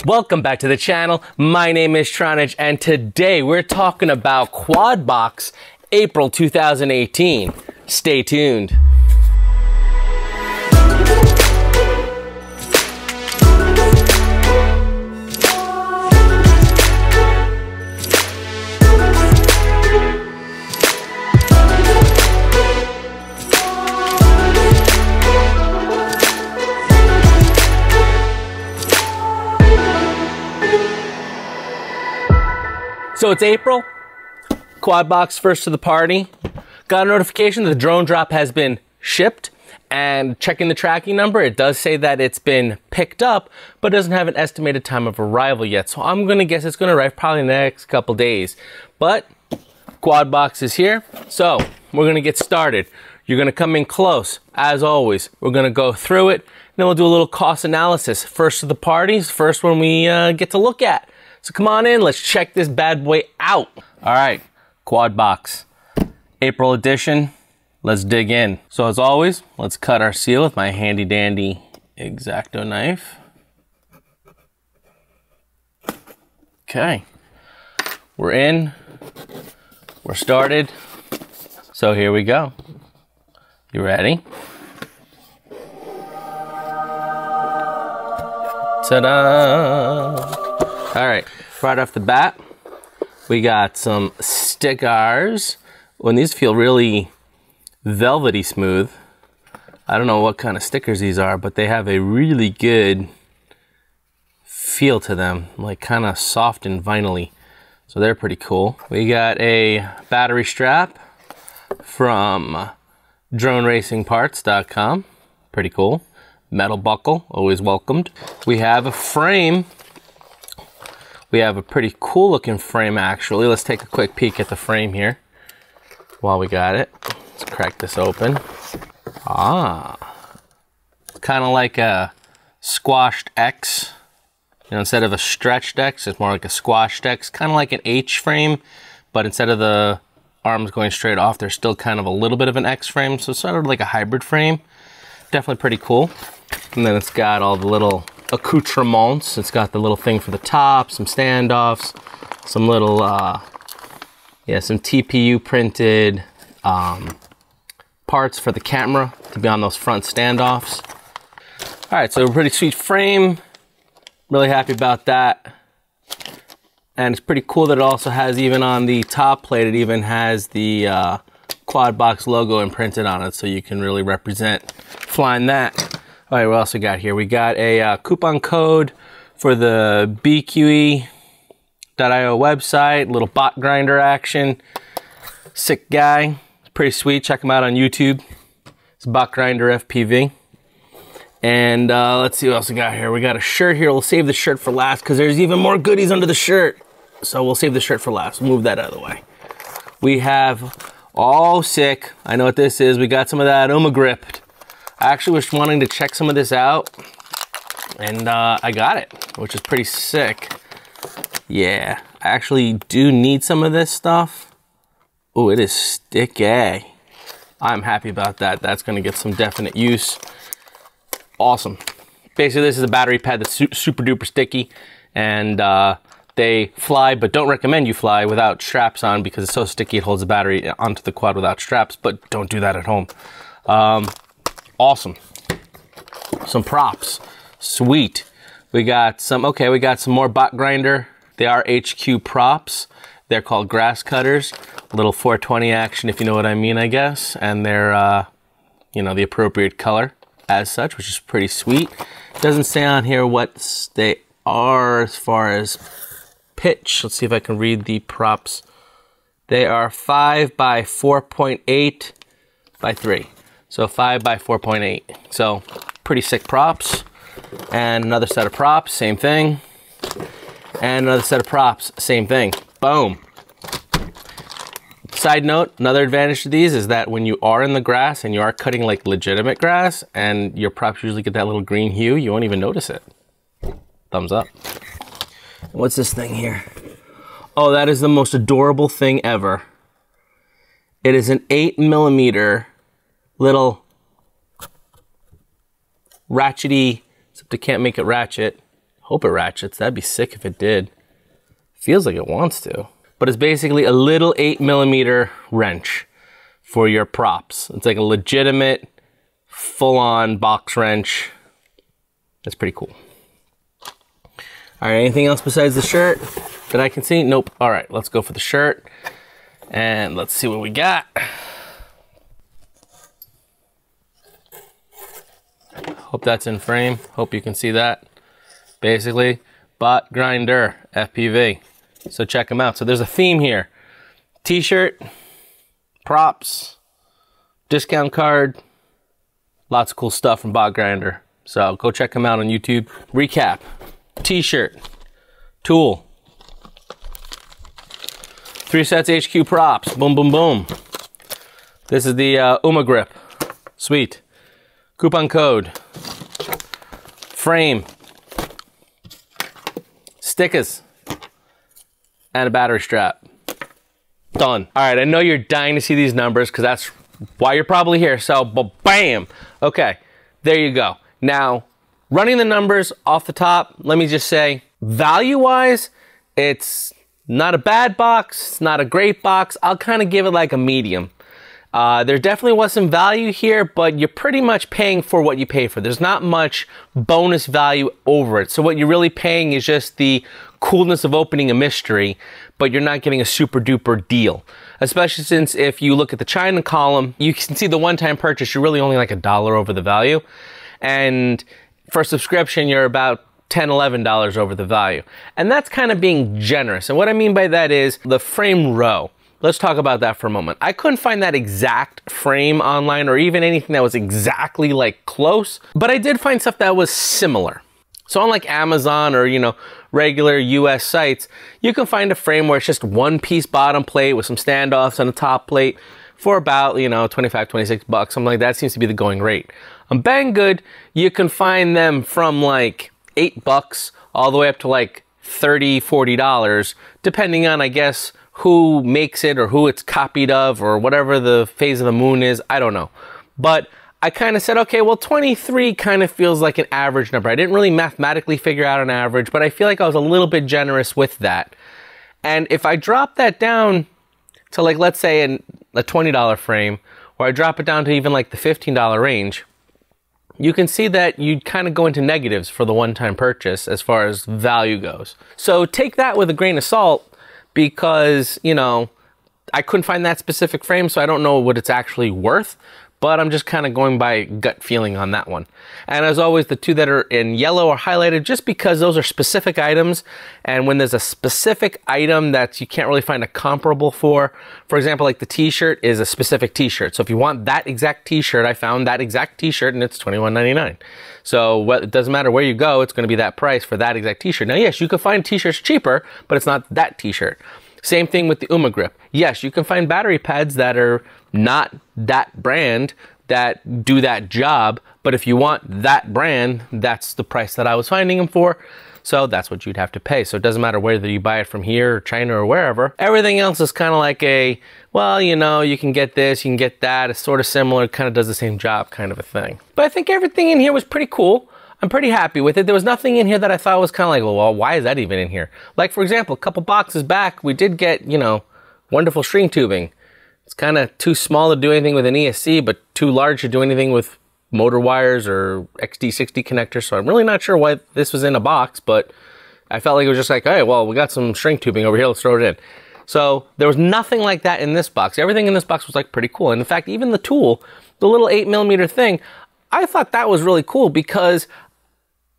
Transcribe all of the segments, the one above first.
Welcome back to the channel. My name is Tronage, and today we're talking about Quadbox April 2018. Stay tuned. So it's April, Quadbox first to the party. Got a notification that the drone drop has been shipped, and checking the tracking number, it does say that it's been picked up, but doesn't have an estimated time of arrival yet. So I'm gonna guess it's gonna arrive probably in the next couple days. But Quadbox is here, so we're gonna get started. You're gonna come in close, as always. We're gonna go through it, then we'll do a little cost analysis. First to the parties, first one we get to look at. So come on in, let's check this bad boy out. All right, Quadbox, April edition, let's dig in. So as always, let's cut our seal with my handy dandy X-Acto knife. Okay, we're in, we're started. So here we go. You ready? Ta-da! All right, right off the bat, we got some stickers. When these feel really velvety smooth. I don't know what kind of stickers these are, but they have a really good feel to them, like kind of soft and vinyl-y. So they're pretty cool. We got a battery strap from DroneRacingParts.com. Pretty cool. Metal buckle, always welcomed. We have a frame. We have a pretty cool looking frame actually. Let's take a quick peek at the frame here while we got it. Let's crack this open. It's kind of like a squashed X. You know, instead of a stretched X, it's more like a squashed X. Kind of like an H frame, but instead of the arms going straight off, there's still kind of a little bit of an X frame. So it's sort of like a hybrid frame. Definitely pretty cool. And then it's got all the little accoutrements. It's got the little thing for the top, some standoffs, some little, some TPU printed parts for the camera to be on those front standoffs. All right, so a pretty sweet frame. Really happy about that. And it's pretty cool that it also has, even on the top plate, it even has the Quadbox logo imprinted on it, so you can really represent flying that. All right, what else we got here? We got a coupon code for the BQE.io website, little bot grinder action. Sick guy, pretty sweet. Check him out on YouTube. It's Bot Grinder FPV. And let's see what else we got here. We got a shirt here. We'll save the shirt for last because there's even more goodies under the shirt. So we'll save the shirt for last. We'll move that out of the way. We have, oh sick, I know what this is. We got some of that Grip. I actually was wanting to check some of this out, and I got it, which is pretty sick. Yeah, I actually do need some of this stuff. Oh, it is sticky. I'm happy about that. That's going to get some definite use. Awesome. Basically, this is a battery pad that's super duper sticky, and they fly, but don't recommend you fly without straps on because it's so sticky it holds the battery onto the quad without straps, but don't do that at home. Awesome. Some props. Sweet. We got some more bot grinder. They are HQ props. They're called grass cutters. A little 420 action, if you know what I mean, I guess. And they're, the appropriate color as such, which is pretty sweet. Doesn't say on here what they are as far as pitch. Let's see if I can read the props. They are 5 by 4.8 by 3. So 5 by 4.8. So pretty sick props. And another set of props, same thing. And another set of props, same thing. Boom. Side note, another advantage to these is that when you are in the grass and you are cutting like legitimate grass and your props usually get that little green hue, you won't even notice it. Thumbs up. What's this thing here? Oh, that is the most adorable thing ever. It is an 8mm little ratchety, except I can't make it ratchet, Hope it ratchets. That'd be sick if it did. Feels like it wants to. But it's basically a little 8mm wrench for your props. It's like a legitimate, full-on box wrench. That's pretty cool. All right, anything else besides the shirt that I can see? Nope. All right, let's go for the shirt. And let's see what we got. Hope that's in frame. Hope you can see that. Basically, bot grinder, FPV. So check them out. So there's a theme here. T-shirt, props, discount card, lots of cool stuff from Bot Grinder. So go check them out on YouTube. Recap, T-shirt, tool, 3 sets HQ props, boom, boom, boom. This is the grip, sweet. Coupon code, frame, stickers, and a battery strap. Done. All right, I know you're dying to see these numbers because that's why you're probably here. So, bam. Okay, there you go. Now, running the numbers off the top, let me just say, value-wise, it's not a bad box, it's not a great box. I'll kind of give it like a medium. There definitely was some value here, but you're pretty much paying for what you pay for. There's not much bonus value over it. So what you're really paying is just the coolness of opening a mystery, but you're not getting a super duper deal. Especially since if you look at the China column, you can see the one-time purchase, you're really only like $1 over the value. And for subscription, you're about $10, $11 over the value. And that's kind of being generous. And what I mean by that is the frame row. Let's talk about that for a moment. I couldn't find that exact frame online or even anything that was exactly like close, but I did find stuff that was similar. So unlike Amazon or, you know, regular US sites, you can find a frame where it's just one piece bottom plate with some standoffs on the top plate for about, you know, 25, 26 bucks, something like that. Seems to be the going rate. On Banggood, you can find them from like $8 all the way up to like $30, $40, depending on, I guess, who makes it or who it's copied of or whatever the phase of the moon is. I don't know. But I kind of said, okay, well, 23 kind of feels like an average number. I didn't really mathematically figure out an average, but I feel like I was a little bit generous with that. And if I drop that down to like, let's say a $20 frame, or I drop it down to even like the $15 range, you can see that you'd kind of go into negatives for the one-time purchase as far as value goes. So take that with a grain of salt, because, you know, I couldn't find that specific frame, so I don't know what it's actually worth, but I'm just kind of going by gut feeling on that one. And as always, the two that are in yellow are highlighted just because those are specific items, and when there's a specific item that you can't really find a comparable for example, like the t-shirt is a specific t-shirt. So if you want that exact t-shirt, I found that exact t-shirt and it's $21.99. So it doesn't matter where you go, it's going to be that price for that exact t-shirt. Now, yes, you can find t-shirts cheaper, but it's not that t-shirt. Same thing with the grip. Yes, you can find battery pads that are not that brand that do that job, but if you want that brand, that's the price that I was finding them for. So that's what you'd have to pay. So it doesn't matter whether you buy it from here or China or wherever. Everything else is kind of like a, well, you know, you can get this, you can get that. It's sort of similar, kind of does the same job kind of a thing. But I think everything in here was pretty cool. I'm pretty happy with it. There was nothing in here that I thought was kind of like, well, why is that even in here? Like, for example, a couple boxes back, we did get, you know, wonderful string tubing. It's kind of too small to do anything with an ESC, but too large to do anything with motor wires or XD60 connectors. So I'm really not sure why this was in a box, but I felt like it was just like, hey, well, we got some string tubing over here, let's throw it in. So there was nothing like that in this box. Everything in this box was like pretty cool. And in fact, even the tool, the little 8mm thing, I thought that was really cool because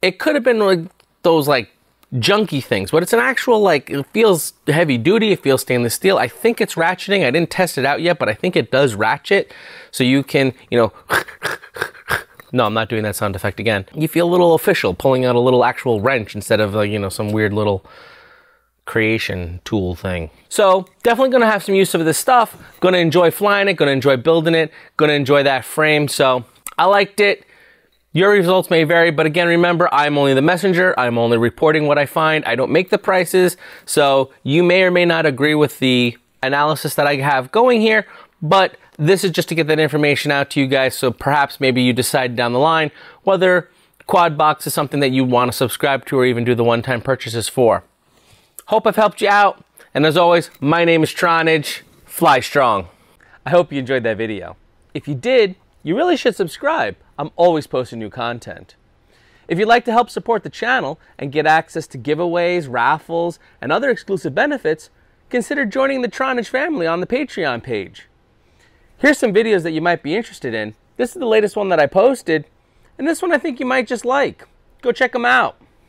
it could have been like those like junky things, but it's an actual, like, it feels heavy duty, it feels stainless steel. I think it's ratcheting. I didn't test it out yet, but I think it does ratchet. So you can, you know, no, I'm not doing that sound effect again. You feel a little official pulling out a little actual wrench instead of like, you know, some weird little creation tool thing. So definitely gonna have some use of this stuff. Gonna enjoy flying it, gonna enjoy building it, gonna enjoy that frame. So I liked it. Your results may vary, but again, remember, I'm only the messenger. I'm only reporting what I find. I don't make the prices. So you may or may not agree with the analysis that I have going here, but this is just to get that information out to you guys. So perhaps maybe you decide down the line whether quad box is something that you want to subscribe to or even do the one-time purchases for. Hope I've helped you out. And as always, my name is Tronage. Fly strong. I hope you enjoyed that video. If you did, you really should subscribe. I'm always posting new content. If you'd like to help support the channel and get access to giveaways, raffles, and other exclusive benefits, consider joining the Tronage family on the Patreon page. Here's some videos that you might be interested in. This is the latest one that I posted, and this one I think you might just like. Go check them out.